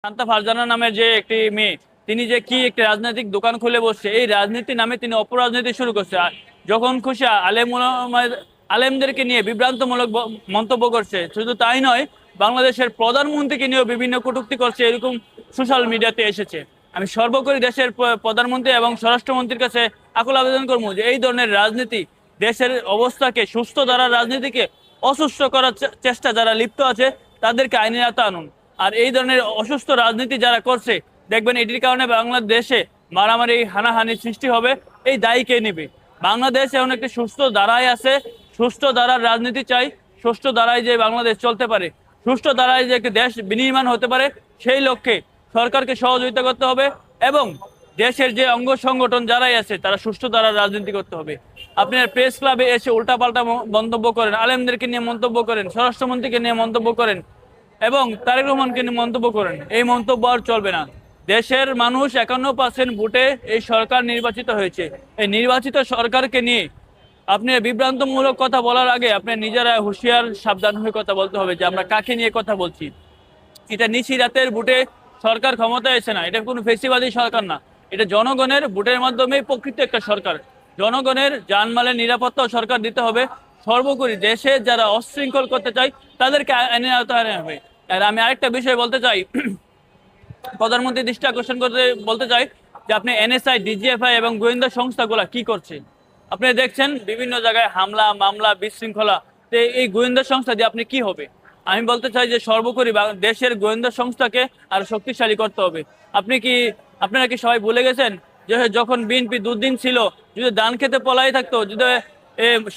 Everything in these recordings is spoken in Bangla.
শান্তা ফারজানা নামের যে একটি মেয়ে, তিনি যে কি একটি রাজনৈতিক দোকান খুলে বসছে, এই রাজনীতির নামে তিনি অপরাজনীতি শুরু করছে। আর যখন খুশি আলেমদেরকে নিয়ে বিভ্রান্তমূলক মন্তব্য করছে। শুধু তাই নয়, বাংলাদেশের প্রধানমন্ত্রীকে নিয়েও বিভিন্ন কটূক্তি করছে, এরকম সোশ্যাল মিডিয়াতে এসেছে। আমি সর্বোপরি দেশের প্রধানমন্ত্রী এবং স্বরাষ্ট্রমন্ত্রীর কাছে আকুল আবেদন করবো যে এই ধরনের রাজনীতি, দেশের অবস্থাকে, সুস্থ ধারার রাজনীতিকে অসুস্থ করার চেষ্টা যারা লিপ্ত আছে, তাদেরকে আইনের আওতায় আনুন। আর এই ধরনের অসুস্থ রাজনীতি যারা করছে, দেখবেন এটির কারণে বাংলাদেশে মারামারি, হানাহানি সৃষ্টি হবে। এই দায়ী কে নেবে? বাংলাদেশ এখন একটি সুস্থ ধারায় আছে। সুস্থ ধারার রাজনীতি চাই। সুষ্ঠু ধারায় যে বাংলাদেশ চলতে পারে, সুষ্ঠু ধারায় যে একটি দেশ বিনির্মাণ হতে পারে, সেই লক্ষ্যে সরকারকে সহযোগিতা করতে হবে এবং দেশের যে অঙ্গ সংগঠন যারাই আছে তারা সুষ্ঠু ধারার রাজনীতি করতে হবে। আপনার প্রেস ক্লাবে এসে উল্টাপাল্টা মন্তব্য করেন, আলেমদেরকে নিয়ে মন্তব্য করেন, স্বরাষ্ট্রমন্ত্রীকে নিয়ে মন্তব্য করেন এবং তারেক রহমানকে নিয়ে মন্তব্য করেন, এই মন্তব্য আর চলবে না। দেশের মানুষ 51% ভোটে এই সরকার নির্বাচিত হয়েছে। এই নির্বাচিত সরকারকে নিয়ে আপনি বিভ্রান্তমূলক কথা বলার আগে আপনি নিজেরা হুঁশিয়ার সাবধান হয়ে কথা বলতে হবে যে আমরা কাকে নিয়ে কথা বলছি। এটা নিশি রাতের ভোটে সরকার ক্ষমতায় এসে না, এটা কোনো ফেসিবাদী সরকার না, এটা জনগণের ভোটের মাধ্যমে প্রকৃত একটা সরকার। জনগণের জানমালের নিরাপত্তা সরকার দিতে হবে। সর্বোপরি দেশে যারা অশৃঙ্খল করতে চায় তাদেরকে আইনের আওতায় আনা হবে। আর আমি আরেকটা বিষয় বলতে চাই, প্রধানমন্ত্রী দৃষ্টি আকর্ষণ করতে বলতে চাই যে আপনি এনএসআই, ডিজিএফআই এবং গোয়েন্দা সংস্থাগুলা কি করছে? আপনি দেখছেন বিভিন্ন জায়গায় হামলা, মামলা, বিশৃঙ্খলা। তো এই গোয়েন্দা সংস্থা দিয়ে আপনি কি হবে? আমি বলতে চাই যে সর্বোপরি দেশের গোয়েন্দা সংস্থাকে আর শক্তিশালী করতে হবে। আপনারা কি সবাই ভুলে গেছেন যে যখন বিএনপি দুদিন ছিল, যদি ধান খেতে পলাই থাকতো, যদি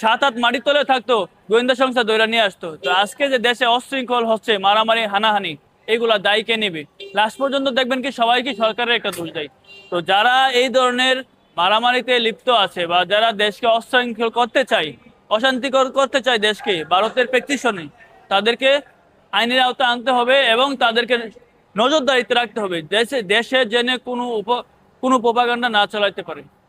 7 হাত মাটির তলে থাকতো, গোয়েন্দা সংস্থা ধরে নিয়ে আসতো। তো আজকে যে দেশে অশৃঙ্খল হচ্ছে, মারামারি, হানাহানি, এগুলা দায়ী কে নেবে? লাস্ট পর্যন্ত দেখবেন কি সবাই কি সরকারের একটা দোষ দেয়। তো যারা এই ধরনের মারামারিতে লিপ্ত আছে বা যারা দেশকে অশৃঙ্খল করতে চায়, অশান্তিকর করতে চায় দেশকে ভারতের প্রেক্ষিশনে, তাদেরকে আইনের আওতায় আনতে হবে এবং তাদেরকে নজরদারিতে রাখতে হবে, দেশে দেশে যেন কোনো প্রপাগান্ডা না চালাইতে পারে।